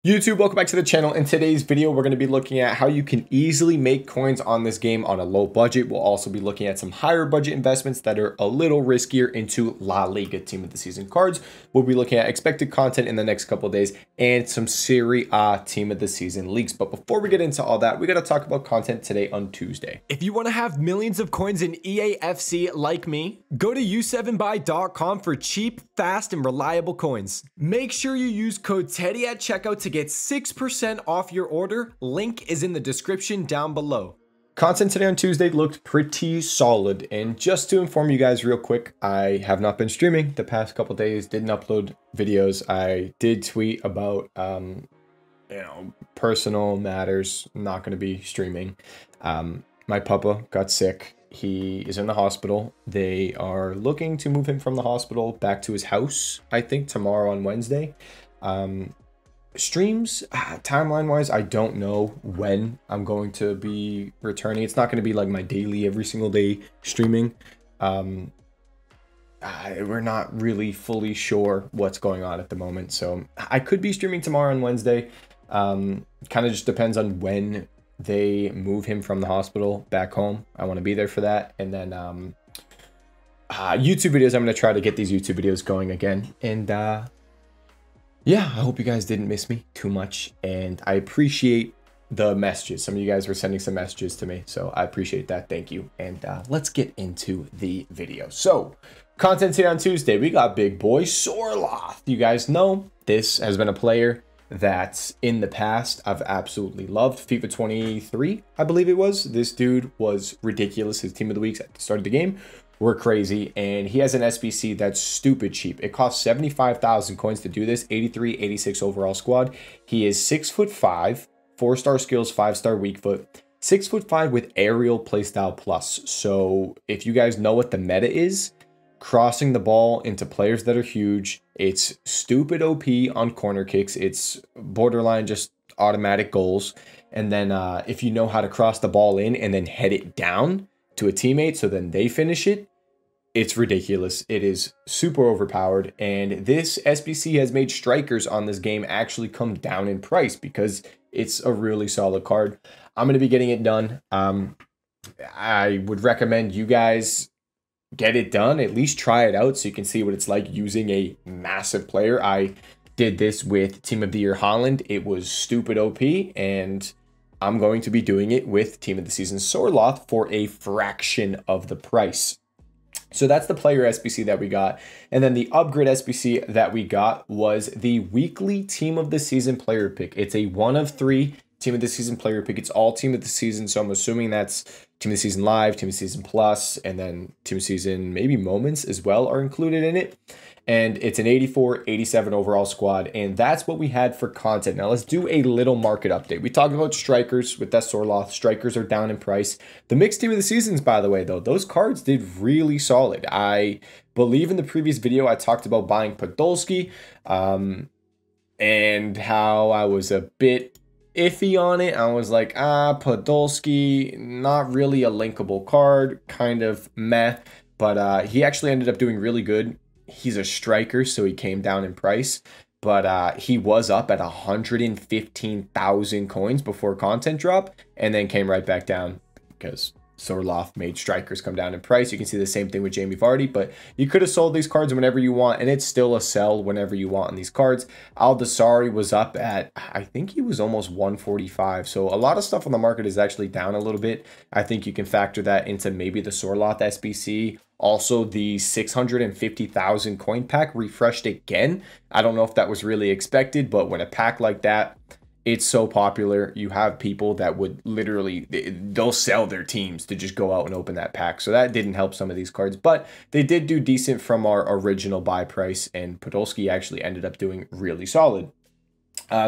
YouTube, welcome back to the channel. In today's video, we're going to be looking at how you can easily make coins on this game on a low budget. We'll also be looking at some higher budget investments that are a little riskier into LaLiga Team of the Season cards. We'll be looking at expected content in the next couple of days and some Serie A Team of the Season leaks. But before we get into all that, we got to talk about content today on Tuesday. If you want to have millions of coins in eafc like me, go to u7buy.com for cheap, fast, and reliable coins. Make sure you use code TOTW at checkout to get 6% off your order. Link is in the description down below. Content today on Tuesday looked pretty solid, and just to inform you guys real quick, I have not been streaming the past couple days, didn't upload videos. I did tweet about personal matters, not going to be streaming. My papa got sick. He is in the hospital. They are looking to move him from the hospital back to his house, I think tomorrow on Wednesday. Streams, timeline wise, I don't know when I'm going to be returning. It's not going to be like my daily every single day streaming. We're not really fully sure what's going on at the moment, so I could be streaming tomorrow on Wednesday. Kind of just depends on when they move him from the hospital back home. I want to be there for that. And then YouTube videos, I'm going to try to get these YouTube videos going again. And yeah, I hope you guys didn't miss me too much, and I appreciate the messages. Some of you guys were sending some messages to me, so I appreciate that. Thank you. And let's get into the video. So content today on Tuesday, we got big boy Sorloth. You guys know this has been a player that in the past I've absolutely loved. FIFA 23, I believe it was. This dude was ridiculous. His team of the weeks at the start of the game were crazy, and he has an SBC that's stupid cheap. It costs 75,000 coins to do this. 83, 86 overall squad. He is 6'5", 4-star skills, 5-star weak foot, 6'5" with aerial playstyle plus. So if you guys know what the meta is, crossing the ball into players that are huge, it's stupid OP on corner kicks. It's borderline just automatic goals. And then if you know how to cross the ball in and then head it down to a teammate so then they finish it, it's ridiculous. It is super overpowered, and this SBC has made strikers on this game actually come down in price because it's a really solid card. I'm going to be getting it done. I would recommend you guys get it done, at least try it out so you can see what it's like using a massive player. I did this with Team of the Year Holland. It was stupid OP, and I'm going to be doing it with Team of the Season Sorloth for a fraction of the price. So that's the player SBC that we got. And then the upgrade SBC that we got was the weekly Team of the Season player pick. It's a 1 of 3 Team of the Season player pick. It's all Team of the Season. So I'm assuming that's Team of the Season Live, Team of the Season Plus, and then Team of the Season maybe Moments as well are included in it. And it's an 84, 87 overall squad. And that's what we had for content. Now let's do a little market update. We talked about strikers with that Sorloth. Strikers are down in price. The mixed Team of the Seasons, by the way, though, those cards did really solid. I believe in the previous video, I talked about buying Podolski and how I was a bit iffy on it. I was like, Podolski, not really a linkable card, kind of meh. But he actually ended up doing really good. He's a striker, so he came down in price, but he was up at 115,000 coins before content drop, and then came right back down because Sorloth made strikers come down in price. You can see the same thing with Jamie Vardy, but you could have sold these cards whenever you want, and it's still a sell whenever you want on these cards. Aldasari was up at, I think he was almost 145, so a lot of stuff on the market is actually down a little bit. I think you can factor that into maybe the Sorloth SBC. Also, the 650,000 coin pack refreshed again. I don't know if that was really expected, but when a pack like that, it's so popular, you have people that would literally, they'll sell their teams to just go out and open that pack. So that didn't help some of these cards, but they did do decent from our original buy price, and Podolski actually ended up doing really solid.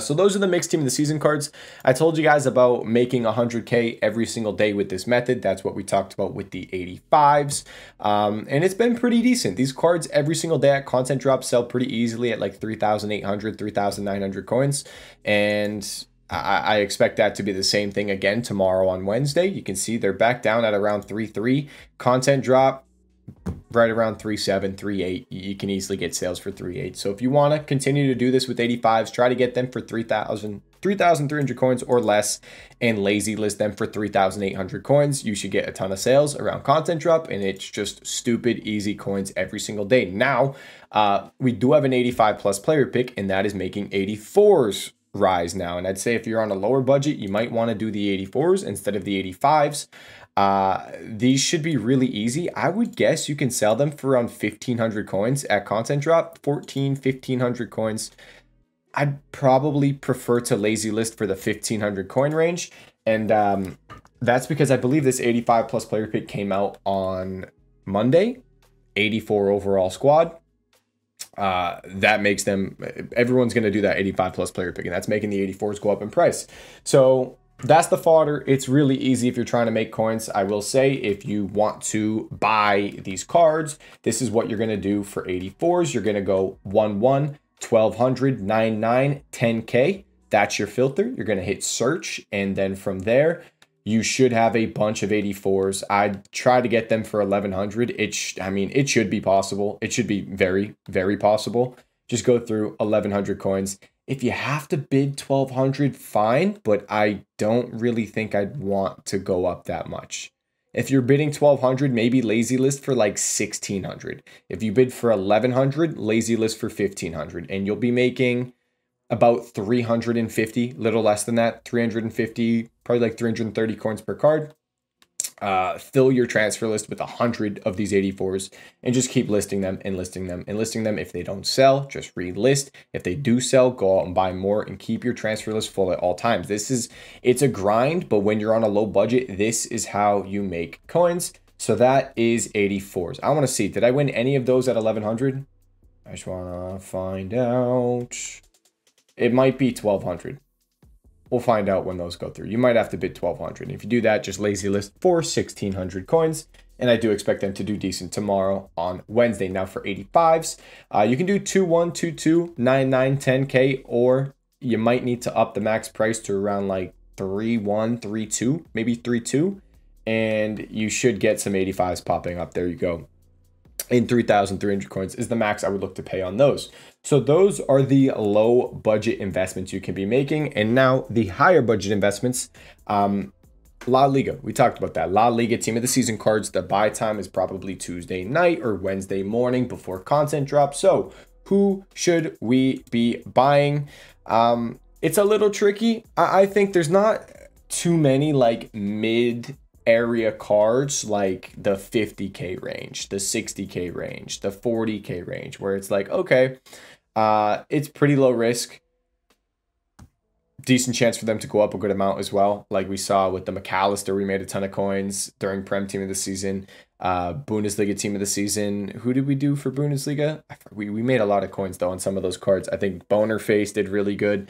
So those are the mixed Team of the Season cards. I told you guys about making 100K every single day with this method. That's what we talked about with the 85s. And it's been pretty decent. These cards every single day at content drop sell pretty easily at like 3,800, 3,900 coins. And I expect that to be the same thing again tomorrow on Wednesday. You can see they're back down at around 3.3. Content drop, right around 3.7, 3.8. You can easily get sales for 3.8. So if you want to continue to do this with 85s, try to get them for 3,300 coins or less, and lazy list them for 3,800 coins. You should get a ton of sales around content drop, and it's just stupid easy coins every single day. Now, we do have an 85 plus player pick, and that is making 84s rise now. And I'd say if you're on a lower budget, you might want to do the 84s instead of the 85s. These should be really easy. I would guess you can sell them for around 1,500 coins at content drop, 1,500 coins. I'd probably prefer to lazy list for the 1,500 coin range. And that's because I believe this 85 plus player pick came out on Monday, 84 overall squad. That makes them, everyone's going to do that 85 plus player pick, and that's making the 84s go up in price. So that's the fodder. It's really easy if you're trying to make coins. I will say, if you want to buy these cards, this is what you're going to do for 84s. You're going to go 1-1, 1,200, 9-9, 10K. That's your filter. You're going to hit search, and then from there, you should have a bunch of 84s. I'd try to get them for 1,100. It should be possible. It should be very, very possible. Just go through 1,100 coins. If you have to bid 1,200, fine, but I don't really think I'd want to go up that much. If you're bidding 1,200, maybe lazy list for like 1,600. If you bid for 1,100, lazy list for 1,500, and you'll be making about 350, little less than that, 350, probably like 330 coins per card. Fill your transfer list with 100 of these 84s and just keep listing them and listing them and listing them. If they don't sell, just relist. If they do sell, go out and buy more and keep your transfer list full at all times. It's a grind, but when you're on a low budget, this is how you make coins. So that is 84s. I want to see, did I win any of those at 1,100? I just want to find out. It might be 1,200. We'll find out when those go through. You might have to bid 1,200. If you do that, just lazy list for 1,600 coins. And I do expect them to do decent tomorrow on Wednesday. Now for 85s, you can do 2-1, 2-2, 9-9, 10K, or you might need to up the max price to around like 3-1, 3-2, maybe 3-2. And you should get some 85s popping up. There you go. In 3,300 coins is the max I would look to pay on those. So those are the low budget investments you can be making. And now the higher budget investments, LaLiga, we talked about that. LaLiga team of the season cards, the buy time is probably Tuesday night or Wednesday morning before content drops. So who should we be buying? It's a little tricky. I think there's not too many like mid area cards like the 50K range, the 60K range, the 40K range, where it's like, okay, it's pretty low risk, decent chance for them to go up a good amount as well. Like we saw with the McAllister, we made a ton of coins during Prem team of the season, Bundesliga team of the season. Who did we do for Bundesliga? We made a lot of coins though on some of those cards. I think Boner Face did really good.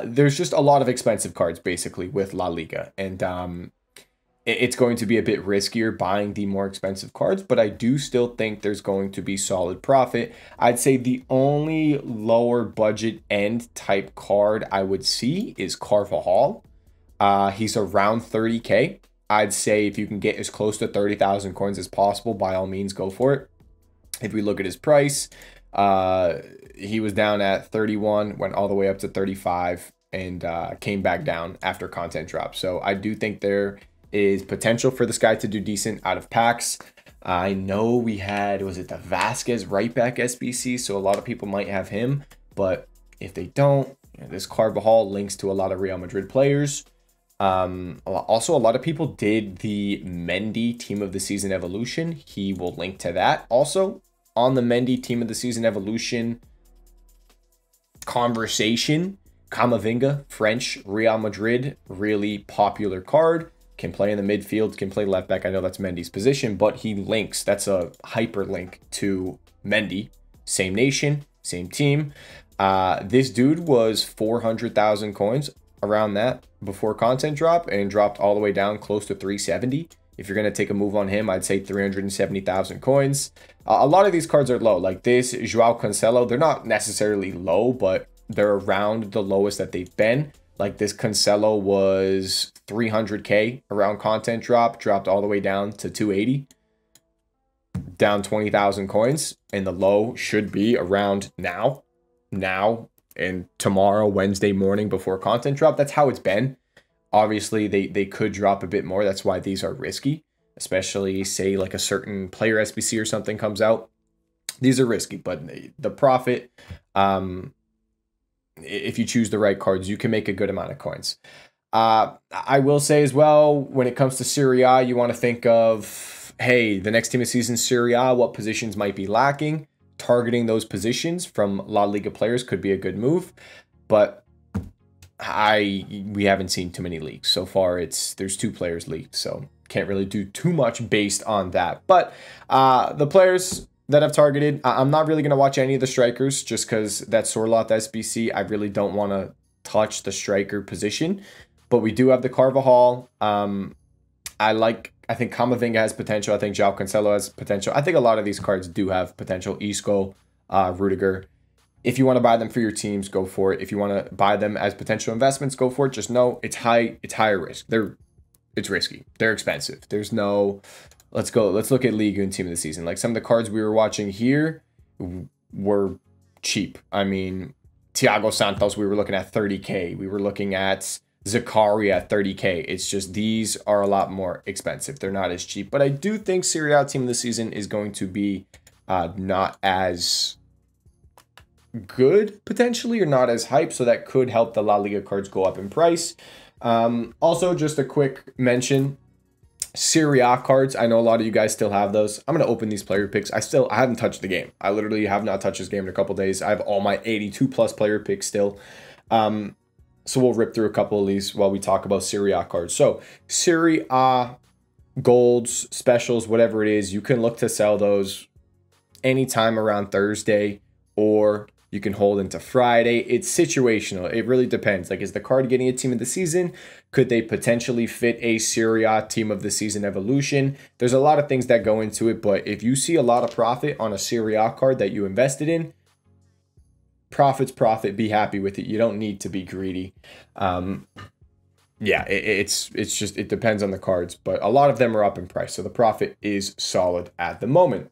There's just a lot of expensive cards basically with LaLiga, and it's going to be a bit riskier buying the more expensive cards, but I do still think there's going to be solid profit. I'd say the only lower budget end type card I would see is Carvajal. He's around 30K. I'd say if you can get as close to 30,000 coins as possible, by all means, go for it. If we look at his price, he was down at 31, went all the way up to 35, and came back down after content drop. So I do think there is potential for this guy to do decent out of packs. I know we had, was it the Vasquez right back SBC? So a lot of people might have him, but if they don't, this Carvajal links to a lot of Real Madrid players. Also, a lot of people did the Mendy team of the season evolution. He will link to that. Also, on the Mendy team of the season evolution conversation, Camavinga, French, Real Madrid, really popular card. Can play in the midfield, can play left back. I know that's Mendy's position, but he links. That's a hyperlink to Mendy. Same nation, same team. This dude was 400,000 coins, around that, before content drop, and dropped all the way down close to 370. If you're going to take a move on him, I'd say 370,000 coins. A lot of these cards are low. Like this Joao Cancelo, they're not necessarily low, but they're around the lowest that they've been. Like this Cancelo was 300K around content drop, dropped all the way down to 280. down 20,000 coins, and the low should be around now and tomorrow, Wednesday morning before content drop. That's how it's been. Obviously, they could drop a bit more. That's why these are risky, especially say like a certain player SBC or something comes out. These are risky, but the profit, if you choose the right cards, you can make a good amount of coins. I will say as well, when it comes to Serie A, you want to think of, hey, the next team of season Serie A, what positions might be lacking? Targeting those positions from LaLiga players could be a good move, but we haven't seen too many leaks so far. There's 2 players leaked, so can't really do too much based on that. But the players that I've targeted, I'm not really going to watch any of the strikers just because that Sorloth SBC, I really don't want to touch the striker position. But we do have the Carvajal. I think Camavinga has potential. I think João Cancelo has potential. I think a lot of these cards do have potential. Isco, Rudiger. If you want to buy them for your teams, go for it. If you want to buy them as potential investments, go for it. Just know it's higher risk. It's risky. They're expensive. There's no, let's look at Liga and team of the season. Like some of the cards we were watching here were cheap. I mean, Thiago Santos, we were looking at 30K. We were looking at Zakaria at 30K. It's just these are a lot more expensive. They're not as cheap. But I do think Serie A team of the season is going to be not as good potentially, or not as hype, so that could help the La Liga cards go up in price. Also, just a quick mention, Serie A cards, I know a lot of you guys still have those. I'm going to open these player picks. I haven't touched the game. I literally have not touched this game in a couple days. I have all my 82 plus player picks still. So we'll rip through a couple of these while we talk about Serie A cards. So Serie A golds, specials, whatever it is, you can look to sell those anytime around Thursday, or you can hold into Friday. It's situational. It really depends. Like, is the card getting a team of the season? Could they potentially fit a Serie A team of the season evolution? There's a lot of things that go into it, but if you see a lot of profit on a Serie A card that you invested in, profit's profit, be happy with it. You don't need to be greedy. Yeah, it's just, it depends on the cards, but a lot of them are up in price, so the profit is solid at the moment.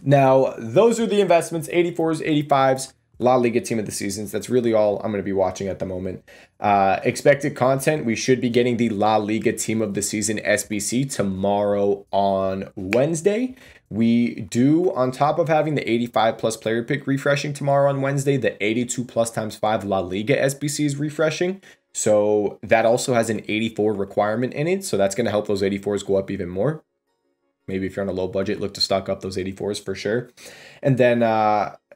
Now, those are the investments, 84s, 85s, La Liga team of the seasons. That's really all I'm going to be watching at the moment. Expected content, we should be getting the La Liga team of the season SBC tomorrow on Wednesday. We do, on top of having the 85 plus player pick refreshing tomorrow on Wednesday, the 82 plus times 5 La Liga SBC is refreshing. So that also has an 84 requirement in it. So that's going to help those 84s go up even more. Maybe if you're on a low budget, look to stock up those 84s for sure. And then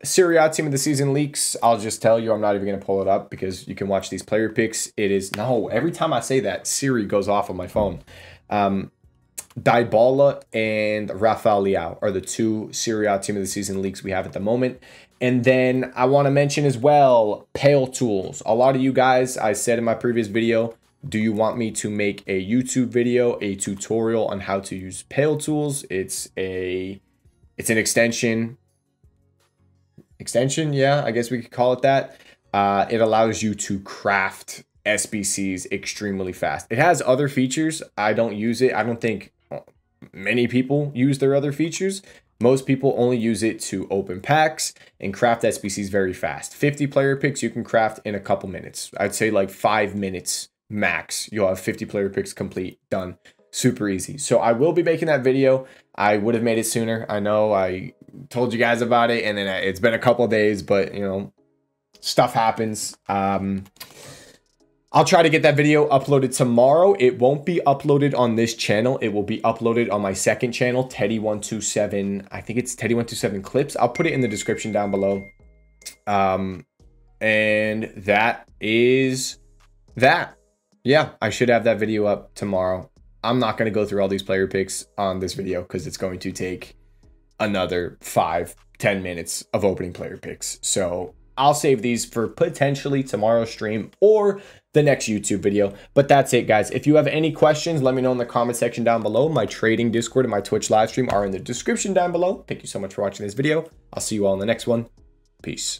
Serie A team of the season leaks. I'll just tell you, I'm not even going to pull it up because you can watch these player picks. It is, no, every time I say that, Siri goes off on my phone. Dybala and Rafael Leao are the 2 Serie A team of the season leaks we have at the moment. And then I want to mention as well, Pale Tools. A lot of you guys, I said in my previous video, do you want me to make a YouTube video, a tutorial on how to use Pale Tools? It's an extension. Yeah, I guess we could call it that. It allows you to craft SBCs extremely fast. It has other features. I don't use it. I don't think many people use their other features. Most people only use it to open packs and craft SBCs very fast. 50 player picks you can craft in a couple minutes. I'd say like 5 minutes max. You'll have 50 player picks complete, done. Super easy. So I will be making that video. I would have made it sooner. I know I told you guys about it and then it's been a couple of days, but you know, stuff happens. I'll try to get that video uploaded tomorrow. It won't be uploaded on this channel. It will be uploaded on my second channel, Teddy127. I think it's Teddy127 Clips. I'll put it in the description down below. And that is that. Yeah, I should have that video up tomorrow. I'm not going to go through all these player picks on this video because it's going to take another 5-10 minutes of opening player picks. So I'll save these for potentially tomorrow's stream or the next YouTube video. But that's it, guys. If you have any questions, let me know in the comment section down below. My trading Discord and my Twitch live stream are in the description down below. Thank you so much for watching this video. I'll see you all in the next one. Peace.